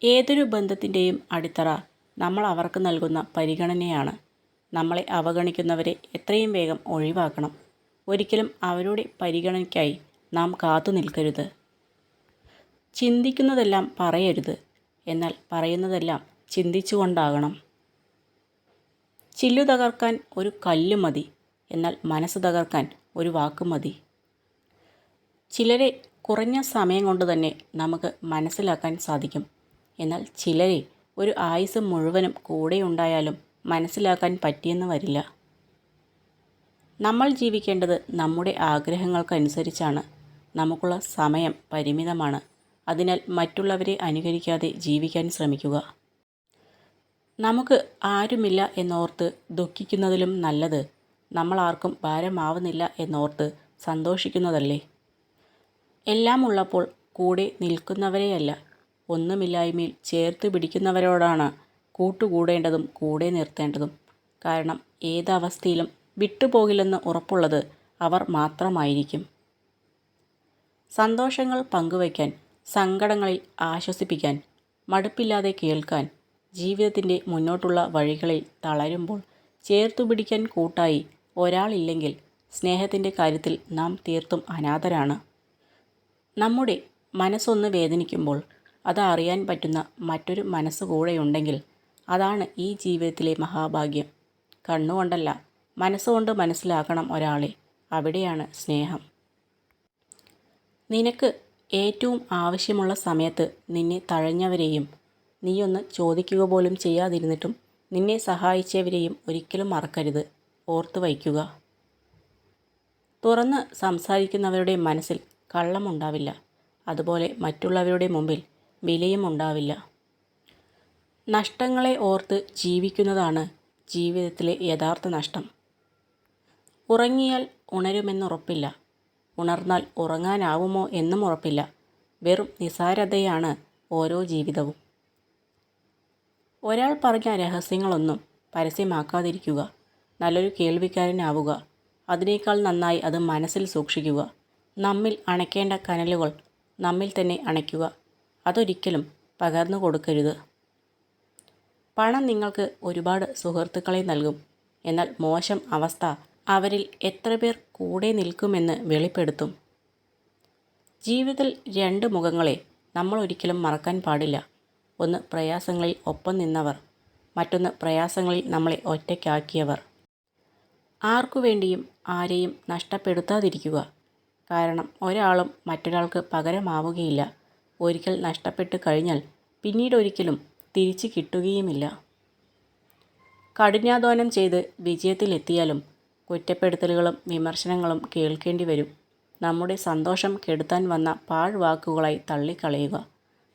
ഏതൊരു ബന്ധത്തിൻ്റെയും അടിത്തറ നമ്മൾ അവർക്ക് നൽകുന്ന പരിഗണനയാണ്. നമ്മളെ അവഗണിക്കുന്നവരെ എത്രയും വേഗം ഒഴിവാക്കണം. ഒരിക്കലും അവരുടെ പരിഗണനയ്ക്കായി നാം കാത്തു നിൽക്കരുത്. ചിന്തിക്കുന്നതെല്ലാം പറയരുത്, എന്നാൽ പറയുന്നതെല്ലാം ചിന്തിച്ചുകൊണ്ടാകണം. ചില്ലു തകർക്കാൻ ഒരു കല്ല് മതി, എന്നാൽ മനസ്സ് തകർക്കാൻ ഒരു വാക്ക് മതി. ചിലരെ കുറഞ്ഞ സമയം കൊണ്ട് തന്നെ നമുക്ക് മനസ്സിലാക്കാൻ സാധിക്കും. എന്നാൽ ചിലരെ ഒരു ആയുസ്സ് മുഴുവനും കൂടെയുണ്ടായാലും മനസ്സിലാക്കാൻ പറ്റിയെന്ന് വരില്ല. നമ്മൾ ജീവിക്കേണ്ടത് നമ്മുടെ ആഗ്രഹങ്ങൾക്കനുസരിച്ചാണ്. നമുക്കുള്ള സമയം പരിമിതമാണ്. അതിനാൽ മറ്റുള്ളവരെ അനുകരിക്കാതെ ജീവിക്കാൻ ശ്രമിക്കുക. നമുക്ക് ആരുമില്ല എന്നോർത്ത് ദുഃഖിക്കുന്നതിലും നല്ലത് നമ്മൾ ആർക്കും ഭാരമാവുന്നില്ല എന്നോർത്ത് സന്തോഷിക്കുന്നതല്ലേ. എല്ലാം ഉള്ളപ്പോൾ കൂടെ നിൽക്കുന്നവരെയല്ല, ഒന്നുമില്ലായ്മയിൽ ചേർത്ത് പിടിക്കുന്നവരോടാണ് കൂട്ടുകൂടേണ്ടതും കൂടെ നിർത്തേണ്ടതും. കാരണം ഏതവസ്ഥയിലും വിട്ടുപോകില്ലെന്ന് ഉറപ്പുള്ളത് അവർ മാത്രമായിരിക്കും. സന്തോഷങ്ങൾ പങ്കുവയ്ക്കാൻ, സങ്കടങ്ങളിൽ ആശ്വസിപ്പിക്കാൻ, മടുപ്പില്ലാതെ കേൾക്കാൻ, ജീവിതത്തിൻ്റെ മുന്നോട്ടുള്ള വഴികളിൽ തളരുമ്പോൾ ചേർത്തുപിടിക്കാൻ കൂട്ടായി ഒരാളില്ലെങ്കിൽ സ്നേഹത്തിൻ്റെ കാര്യത്തിൽ നാം തീർത്തും അനാഥരാണ്. നമ്മുടെ മനസ്സൊന്ന് വേദനിക്കുമ്പോൾ അത് അറിയാൻ പറ്റുന്ന മറ്റൊരു മനസ്സ് കൂടെയുണ്ടെങ്കിൽ അതാണ് ഈ ജീവിതത്തിലെ മഹാഭാഗ്യം. കണ്ണുകൊണ്ടല്ല, മനസ്സുകൊണ്ട് മനസ്സിലാക്കണം ഒരാളെ. അവിടെയാണ് സ്നേഹം. നിനക്ക് ഏറ്റവും ആവശ്യമുള്ള സമയത്ത് നിന്നെ തഴഞ്ഞവരെയും നീയൊന്ന് ചോദിക്കുക പോലും ചെയ്യാതിരുന്നിട്ടും നിന്നെ സഹായിച്ചവരെയും ഒരിക്കലും മറക്കരുത്. ഓർത്തു വയ്ക്കുക. തുറന്ന് സംസാരിക്കുന്നവരുടെ മനസ്സിൽ കള്ളമുണ്ടാവില്ല. അതുപോലെ മറ്റുള്ളവരുടെ മുമ്പിൽ വിലയും ഉണ്ടാവില്ല. നഷ്ടങ്ങളെ ഓർത്ത് ജീവിക്കുന്നതാണ് ജീവിതത്തിലെ യഥാർത്ഥ നഷ്ടം. ഉറങ്ങിയാൽ ഉണരുമെന്നുറപ്പില്ല, ഉണർന്നാൽ ഉറങ്ങാനാവുമോ എന്നും ഉറപ്പില്ല. വെറും നിസ്സാരതയാണ് ഓരോ ജീവിതവും. ഒരാൾ പറഞ്ഞ രഹസ്യങ്ങളൊന്നും പരസ്യമാക്കാതിരിക്കുക. നല്ലൊരു കേൾവിക്കാരനാവുക. അതിനേക്കാൾ നന്നായി അത് മനസ്സിൽ സൂക്ഷിക്കുക. നമ്മിൽ അണയ്ക്കേണ്ട കനലുകൾ നമ്മിൽ തന്നെ അണയ്ക്കുക. അതൊരിക്കലും പകർന്നു കൊടുക്കരുത്. പണം നിങ്ങൾക്ക് ഒരുപാട് സുഹൃത്തുക്കളെ നൽകും. എന്നാൽ മോശം അവസ്ഥ അവരിൽ എത്ര പേർ കൂടെ നിൽക്കുമെന്ന് വെളിപ്പെടുത്തും. ജീവിതത്തിൽ രണ്ട് മുഖങ്ങളെ നമ്മൾ ഒരിക്കലും മറക്കാൻ പാടില്ല. ഒന്ന് പ്രയാസങ്ങളിൽ ഒപ്പം നിന്നവർ, മറ്റൊന്ന് പ്രയാസങ്ങളിൽ നമ്മളെ ഒറ്റയ്ക്കാക്കിയവർ. ആർക്കു വേണ്ടിയും ആരെയും നഷ്ടപ്പെടുത്താതിരിക്കുക. കാരണം ഒരാളും മറ്റൊരാൾക്ക് പകരമാവുകയില്ല. ഒരിക്കൽ നഷ്ടപ്പെട്ട് കഴിഞ്ഞാൽ പിന്നീട് ഒരിക്കലും തിരിച്ചു കിട്ടുകയുമില്ല. കഠിനാധ്വാനം ചെയ്ത് വിജയത്തിലെത്തിയാലും കുറ്റപ്പെടുത്തലുകളും വിമർശനങ്ങളും കേൾക്കേണ്ടി വരും. നമ്മുടെ സന്തോഷം കെടുത്താൻ വന്ന പാഴ്വാക്കുകളായി തള്ളിക്കളയുക.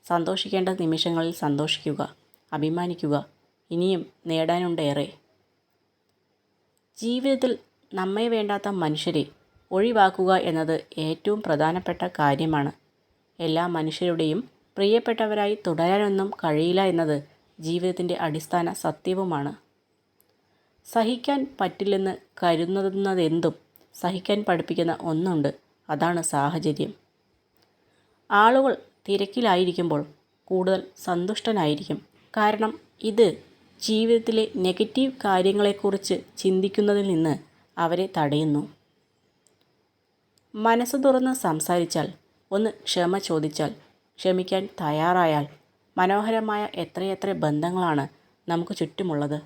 സന്തോഷിക്കേണ്ട നിമിഷങ്ങളിൽ സന്തോഷിക്കുക, അഭിമാനിക്കുക. ഇനിയും നേടാനുണ്ടേറെ. ജീവിതത്തിൽ നമ്മെ വേണ്ടാത്ത മനുഷ്യരെ ഒഴിവാക്കുക എന്നത് ഏറ്റവും പ്രധാനപ്പെട്ട കാര്യമാണ്. എല്ലാ മനുഷ്യരുടെയും പ്രിയപ്പെട്ടവരായി തുടരാനൊന്നും കഴിയില്ല എന്നത് ജീവിതത്തിൻ്റെ അടിസ്ഥാന സത്യവുമാണ്. സഹിക്കാൻ പറ്റില്ലെന്ന് കരുതുന്നതെന്തും സഹിക്കാൻ പഠിപ്പിക്കുന്ന ഒന്നുണ്ട്. അതാണ് സാഹചര്യം. ആളുകൾ തിരക്കിലായിരിക്കുമ്പോൾ കൂടുതൽ സന്തുഷ്ടനായിരിക്കും. കാരണം ഇത് ജീവിതത്തിലെ നെഗറ്റീവ് കാര്യങ്ങളെക്കുറിച്ച് ചിന്തിക്കുന്നതിൽ നിന്ന് അവരെ തടയുന്നു. മനസ്സ് തുറന്ന് സംസാരിച്ചാൽ, ഒന്ന് ക്ഷമ ചോദിച്ചാൽ, ക്ഷമിക്കാൻ തയ്യാറായാൽ മനോഹരമായ എത്രയെത്ര ബന്ധങ്ങളാണ് നമുക്ക് ചുറ്റുമുള്ളത്.